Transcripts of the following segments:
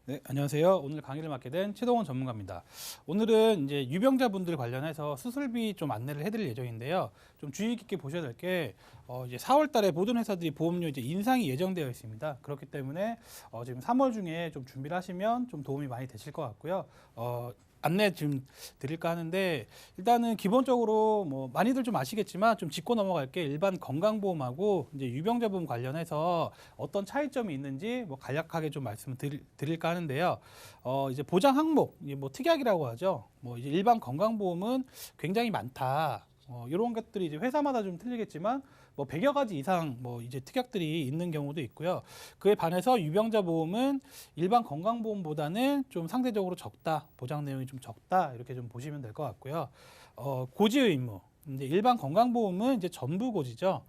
네, 안녕하세요. 오늘 강의를 맡게 된 최동원 전문가입니다. 오늘은 이제 유병자분들 관련해서 수술비 좀 안내를 해드릴 예정인데요. 좀 주의 깊게 보셔야 될 게, 이제 4월 달에 모든 회사들이 보험료 이제 인상이 예정되어 있습니다. 그렇기 때문에, 지금 3월 중에 좀 준비를 하시면 좀 도움이 많이 되실 것 같고요. 안내 좀 드릴까 하는데, 일단은 기본적으로 뭐 많이들 좀 아시겠지만 좀 짚고 넘어갈게 일반 건강보험하고 이제 유병자보험 관련해서 어떤 차이점이 있는지 뭐 간략하게 좀 말씀을 드릴까 하는데요. 이제 보장 항목, 이게 뭐 특약이라고 하죠. 뭐 이제 일반 건강보험은 굉장히 많다. 이런 것들이 이제 회사마다 좀 틀리겠지만 뭐 100여 가지 이상 뭐 이제 특약들이 있는 경우도 있고요. 그에 반해서 유병자 보험은 일반 건강보험보다는 좀 상대적으로 적다. 보장 내용이 좀 적다. 이렇게 좀 보시면 될 것 같고요. 고지 의무. 이제 일반 건강보험은 이제 전부 고지죠.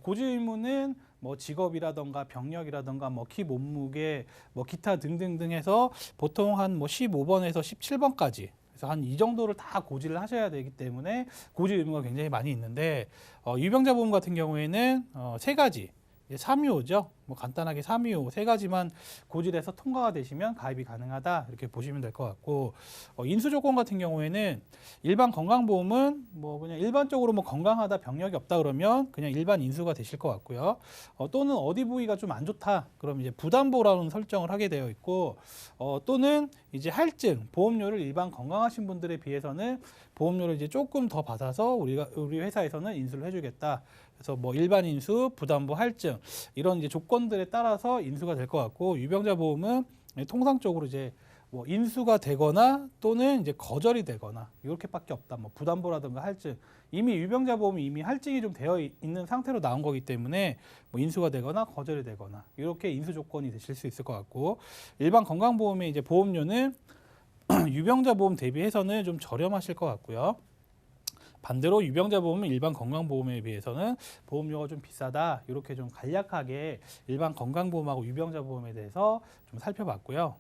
고지 의무는 뭐 직업이라던가 병력이라던가 뭐 키 몸무게 뭐 기타 등등등 해서 보통 한 뭐 15번에서 17번까지 그래서 한 이 정도를 다 고지를 하셔야 되기 때문에 고지 의무가 굉장히 많이 있는데 유병자 보험 같은 경우에는 세 가지 3유호죠. 뭐 간단하게 3유호 세 가지만 고지를 해서 통과가 되시면 가입이 가능하다 이렇게 보시면 될 것 같고 인수 조건 같은 경우에는 일반 건강보험은 뭐 그냥 일반적으로 뭐 건강하다 병력이 없다 그러면 그냥 일반 인수가 되실 것 같고요. 또는 어디 부위가 좀 안 좋다 그럼 이제 부담보라는 설정을 하게 되어 있고 또는 이제 할증 보험료를 일반 건강하신 분들에 비해서는 보험료를 이제 조금 더 받아서 우리 회사에서는 인수를 해주겠다. 그래서 뭐 일반 인수, 부담보 할증 이런 이제 조건들에 따라서 인수가 될 것 같고 유병자 보험은 통상적으로 이제 뭐 인수가 되거나 또는 이제 거절이 되거나 이렇게밖에 없다. 뭐 부담보라든가 할증 이미 유병자 보험이 이미 할증이 좀 되어 있는 상태로 나온 거기 때문에 뭐 인수가 되거나 거절이 되거나 이렇게 인수 조건이 되실 수 있을 것 같고 일반 건강보험의 이제 보험료는 유병자 보험 대비해서는 좀 저렴하실 것 같고요. 반대로 유병자 보험은 일반 건강보험에 비해서는 보험료가 좀 비싸다. 이렇게 좀 간략하게 일반 건강보험하고 유병자 보험에 대해서 좀 살펴봤고요.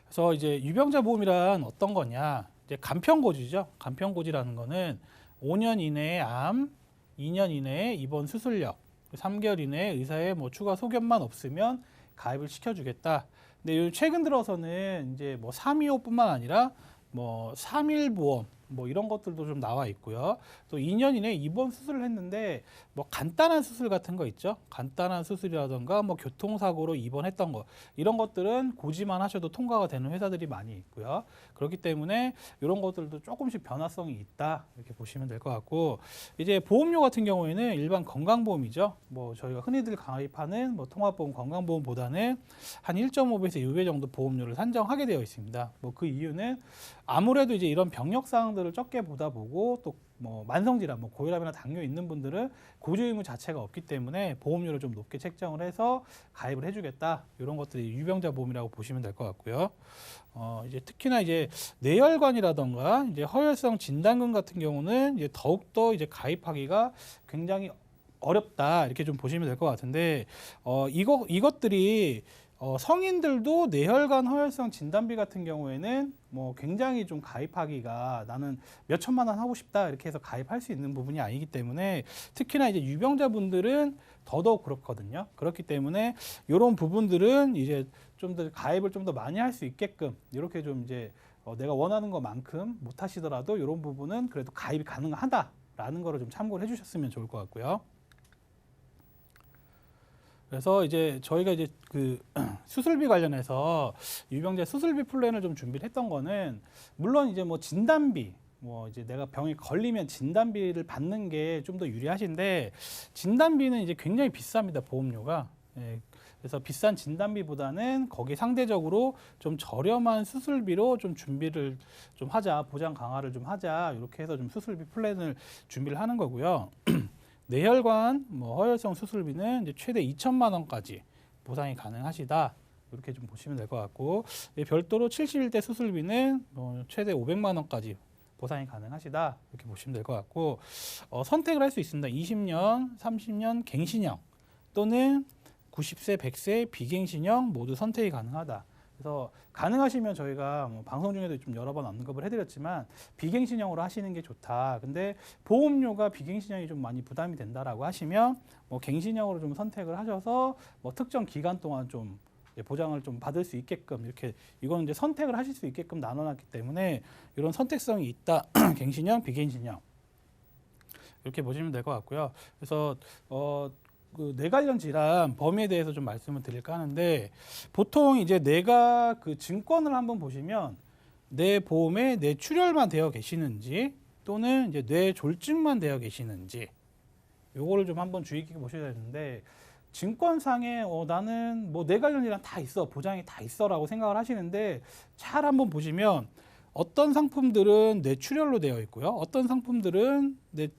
그래서 이제 유병자 보험이란 어떤 거냐? 이제 간편고지죠. 간편고지라는 거는 5년 이내에 암, 2년 이내에 입원 수술력, 3개월 이내에 의사의 뭐 추가 소견만 없으면 가입을 시켜주겠다. 근데 최근 들어서는 이제 뭐 325뿐만 아니라 뭐 3일 보험 뭐 이런 것들도 좀 나와 있고요. 또 2년 이내에 입원 수술을 했는데 뭐 간단한 수술 같은 거 있죠. 간단한 수술이라던가 뭐 교통사고로 입원했던 거 이런 것들은 고지만 하셔도 통과가 되는 회사들이 많이 있고요. 그렇기 때문에 이런 것들도 조금씩 변화성이 있다 이렇게 보시면 될 것 같고 이제 보험료 같은 경우에는 일반 건강보험이죠. 뭐 저희가 흔히들 가입하는 뭐 통합보험 건강보험보다는 한 1.5배에서 2배 정도 보험료를 산정하게 되어 있습니다. 뭐 그 이유는 아무래도 이제 이런 병력 사항들을 적게 보다 보고 또 뭐 만성질환, 뭐 고혈압이나 당뇨 있는 분들은 고지 의무 자체가 없기 때문에 보험료를 좀 높게 책정을 해서 가입을 해주겠다 이런 것들이 유병자 보험이라고 보시면 될 것 같고요. 이제 특히나 이제 뇌혈관이라던가 이제 허혈성 진단금 같은 경우는 이제 더욱더 이제 가입하기가 굉장히 어렵다 이렇게 좀 보시면 될 것 같은데 이것들이 성인들도 뇌혈관 허혈성 진단비 같은 경우에는 뭐 굉장히 좀 가입하기가 나는 몇 천만 원 하고 싶다 이렇게 해서 가입할 수 있는 부분이 아니기 때문에 특히나 이제 유병자분들은 더더욱 그렇거든요. 그렇기 때문에 이런 부분들은 이제 좀 더 가입을 좀 더 많이 할 수 있게끔 이렇게 좀 이제 내가 원하는 것만큼 못 하시더라도 이런 부분은 그래도 가입이 가능하다라는 거를 좀 참고를 해주셨으면 좋을 것 같고요. 그래서 이제 저희가 이제 그 수술비 관련해서 유병자 수술비 플랜을 좀 준비를 했던 거는 물론 이제 뭐 진단비 뭐 이제 내가 병에 걸리면 진단비를 받는 게 좀 더 유리하신데 진단비는 이제 굉장히 비쌉니다. 보험료가. 예, 그래서 비싼 진단비보다는 거기 상대적으로 좀 저렴한 수술비로 좀 준비를 좀 하자, 보장 강화를 좀 하자 이렇게 해서 좀 수술비 플랜을 준비를 하는 거고요. 뇌혈관 뭐 허혈성 수술비는 이제 최대 2천만 원까지 보상이 가능하시다. 이렇게 좀 보시면 될 것 같고 별도로 71대 수술비는 뭐 최대 500만 원까지 보상이 가능하시다. 이렇게 보시면 될 것 같고 선택을 할 수 있습니다. 20년, 30년 갱신형 또는 90세, 100세 비갱신형 모두 선택이 가능하다. 그래서 가능하시면 저희가 뭐 방송 중에도 좀 여러 번 언급을 해드렸지만 비갱신형으로 하시는 게 좋다. 근데 보험료가 비갱신형이 좀 많이 부담이 된다라고 하시면 뭐 갱신형으로 좀 선택을 하셔서 뭐 특정 기간 동안 좀 보장을 좀 받을 수 있게끔 이렇게 이거는 이제 선택을 하실 수 있게끔 나눠놨기 때문에 이런 선택성이 있다. 갱신형, 비갱신형 이렇게 보시면 될 것 같고요. 그래서 그 뇌 관련 질환 범위에 대해서 좀 말씀을 드릴까 하는데 보통 이제 뇌가 그 증권을 한번 보시면 뇌 보험에 뇌 출혈만 되어 계시는지 또는 이제 뇌 졸증만 되어 계시는지 요거를 좀 한번 주의 깊게 보셔야 되는데 증권상에 나는 뭐 뇌 관련 질환 다 있어 보장이 다 있어라고 생각을 하시는데 잘 한번 보시면 어떤 상품들은 뇌출혈로 되어 있고요. 어떤 상품들은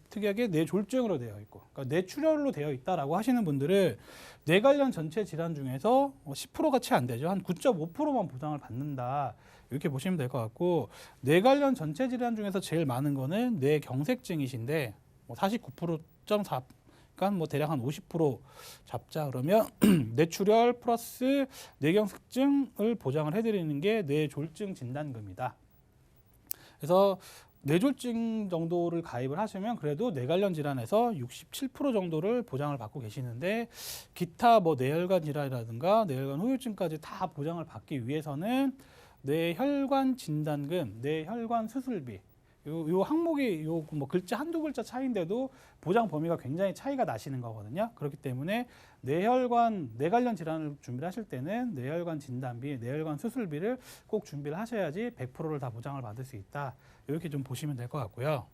특이하게 뇌졸중으로 되어 있고, 그러니까 뇌출혈로 되어 있다라고 하시는 분들은 뇌 관련 전체 질환 중에서 10%가 채 안 되죠. 한 9.5%만 보장을 받는다. 이렇게 보시면 될 것 같고, 뇌 관련 전체 질환 중에서 제일 많은 거는 뇌경색증이신데, 49.4%, 그러니까 뭐 대략 한 50% 잡자 그러면 뇌출혈 플러스 뇌경색증을 보장을 해드리는 게 뇌졸중 진단금이다. 그래서 뇌졸중 정도를 가입을 하시면 그래도 뇌 관련 질환에서 67% 정도를 보장을 받고 계시는데 기타 뭐 뇌혈관 질환이라든가 뇌혈관 후유증까지 다 보장을 받기 위해서는 뇌혈관 진단금, 뇌혈관 수술비 요 항목이 요 뭐 글자 한두 글자 차이인데도 보장 범위가 굉장히 차이가 나시는 거거든요. 그렇기 때문에 뇌 관련 질환을 준비를 하실 때는 뇌혈관 진단비, 뇌혈관 수술비를 꼭 준비를 하셔야지 100%를 다 보장을 받을 수 있다. 이렇게 좀 보시면 될 것 같고요.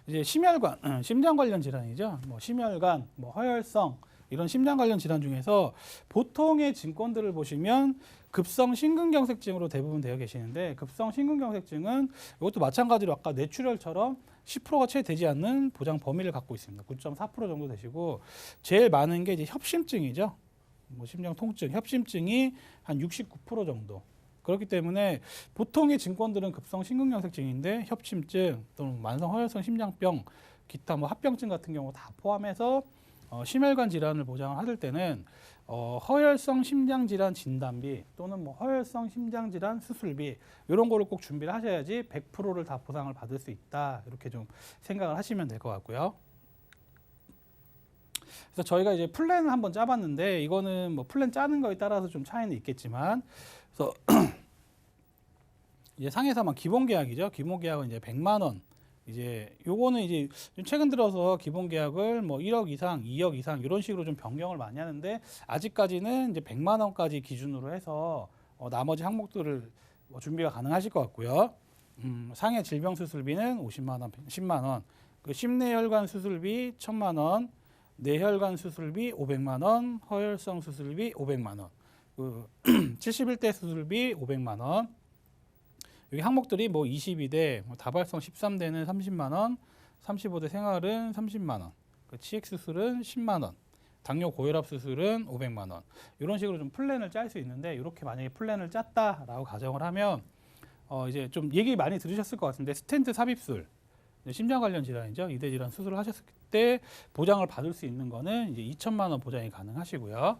이제 심혈관, 심장 관련 질환이죠. 뭐 심혈관, 뭐 허혈성 이런 심장 관련 질환 중에서 보통의 증권들을 보시면 급성 심근경색증으로 대부분 되어 계시는데 급성 심근경색증은 이것도 마찬가지로 아까 뇌출혈처럼 10%가 채 되지 않는 보장 범위를 갖고 있습니다. 9.4% 정도 되시고 제일 많은 게 이제 협심증이죠. 뭐 심장 통증, 협심증이 한 69% 정도. 그렇기 때문에 보통의 증권들은 급성 심근경색증인데 협심증 또는 만성 허혈성 심장병, 기타 뭐 합병증 같은 경우 다 포함해서 심혈관 질환을 보장을 하실 때는 허혈성 심장질환 진단비 또는 뭐 허혈성 심장질환 수술비 이런 거를 꼭 준비를 하셔야지 100%를 다 보상을 받을 수 있다. 이렇게 좀 생각을 하시면 될 것 같고요. 그래서 저희가 이제 플랜을 한번 짜봤는데 이거는 뭐 플랜 짜는 거에 따라서 좀 차이는 있겠지만 그래서 이제 상해사망 기본 계약이죠. 기본 계약은 이제 100만 원. 이제 요거는 이제 최근 들어서 기본 계약을 뭐 1억 이상, 2억 이상 이런 식으로 좀 변경을 많이 하는데 아직까지는 이제 100만 원까지 기준으로 해서 나머지 항목들을 뭐 준비가 가능하실 것 같고요. 상해 질병 수술비는 50만 원, 10만 원. 그 심내혈관 수술비 1,000만 원, 뇌혈관 수술비 500만 원, 허혈성 수술비 500만 원. 그 71대 수술비 500만 원. 여기 항목들이 뭐 22대, 뭐 다발성 13대는 30만 원, 35대 생활은 30만 원, 그 치액 수술은 10만 원, 당뇨 고혈압 수술은 500만 원. 이런 식으로 좀 플랜을 짤 수 있는데 이렇게 만약에 플랜을 짰다라고 가정을 하면 이제 좀 얘기 많이 들으셨을 것 같은데 스텐트 삽입술, 심장 관련 질환이죠. 이대 질환 수술을 하셨을 때 보장을 받을 수 있는 거는 이제 2천만 원 보장이 가능하시고요.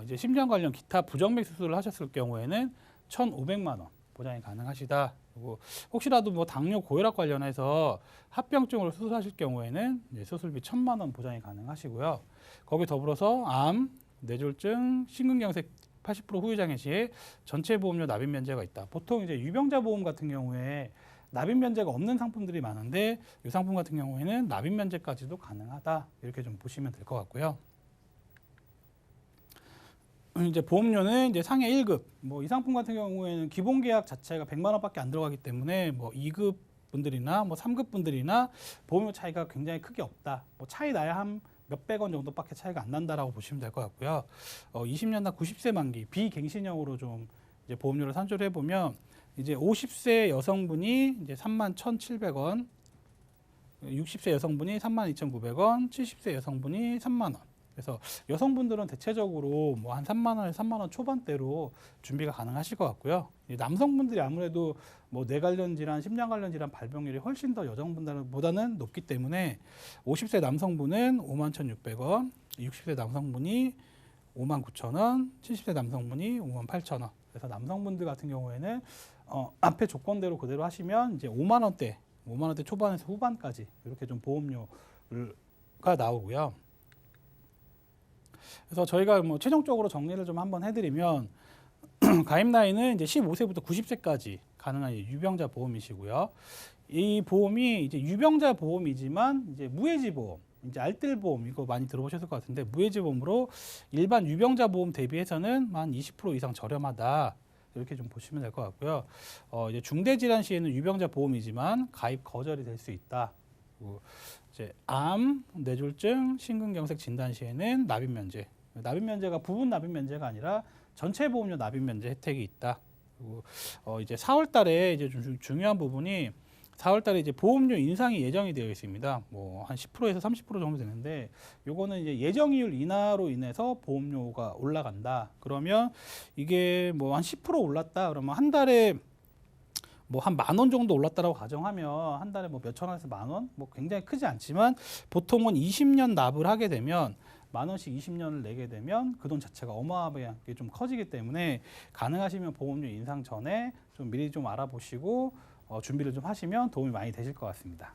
이제 심장 관련 기타 부정맥 수술을 하셨을 경우에는 1,500만 원. 보장이 가능하시다. 그리고 혹시라도 뭐 당뇨 고혈압 관련해서 합병증으로 수술하실 경우에는 이제 수술비 1,000만 원 보장이 가능하시고요. 거기 더불어서 암, 뇌졸중, 심근경색 80% 후유장애 시에 전체 보험료 납입 면제가 있다. 보통 이제 유병자 보험 같은 경우에 납입 면제가 없는 상품들이 많은데 이 상품 같은 경우에는 납입 면제까지도 가능하다. 이렇게 좀 보시면 될 것 같고요. 이제 보험료는 이제 상해 1급. 뭐 이 상품 같은 경우에는 기본 계약 자체가 100만 원밖에 안 들어가기 때문에 뭐 2급 분들이나 뭐 3급 분들이나 보험료 차이가 굉장히 크게 없다. 뭐 차이 나야 한 몇백 원 정도밖에 차이가 안 난다라고 보시면 될 것 같고요. 20년 나 90세 만기 비갱신형으로 좀 이제 보험료를 산출을 해보면 이제 50세 여성분이 이제 31,700원, 60세 여성분이 32,900원, 70세 여성분이 3만 원. 그래서 여성분들은 대체적으로 뭐 한 3만 원에서 3만 원 초반대로 준비가 가능하실 것 같고요. 남성분들이 아무래도 뭐 뇌 관련 질환, 심장 관련 질환 발병률이 훨씬 더 여성분들보다는 높기 때문에 50세 남성분은 51,600원, 60세 남성분이 59,000원, 70세 남성분이 58,000원. 그래서 남성분들 같은 경우에는 앞에 조건대로 그대로 하시면 이제 5만 원대 초반에서 후반까지 이렇게 좀 보험료가 나오고요. 그래서 저희가 뭐 최종적으로 정리를 좀 한번 해드리면 가입 나이는 이제 15세부터 90세까지 가능한 유병자 보험이시고요. 이 보험이 이제 유병자 보험이지만 이제 무해지 보험, 이제 알뜰 보험 이거 많이 들어보셨을 것 같은데 무해지 보험으로 일반 유병자 보험 대비해서는 한 20% 이상 저렴하다. 이렇게 좀 보시면 될 것 같고요. 이제 중대 질환 시에는 유병자 보험이지만 가입 거절이 될 수 있다. 그리고 이제 암, 뇌졸중, 심근경색 진단 시에는 납입 면제. 납입 면제가 부분 납입 면제가 아니라 전체 보험료 납입 면제 혜택이 있다. 그리고 이제 4월달에 이제 좀 중요한 부분이 4월달에 이제 보험료 인상이 예정이 되어 있습니다. 뭐 한 10%에서 30% 정도 되는데, 요거는 이제 예정이율 인하로 인해서 보험료가 올라간다. 그러면 이게 뭐 한 10% 올랐다. 그러면 한 달에 뭐 한 10,000원 정도 올랐다라고 가정하면 한 달에 뭐 몇천 원에서 10,000원, 뭐 굉장히 크지 않지만 보통은 20년 납을 하게 되면 10,000원씩 20년을 내게 되면 그 돈 자체가 어마어마하게 좀 커지기 때문에 가능하시면 보험료 인상 전에 좀 미리 좀 알아보시고 준비를 좀 하시면 도움이 많이 되실 것 같습니다.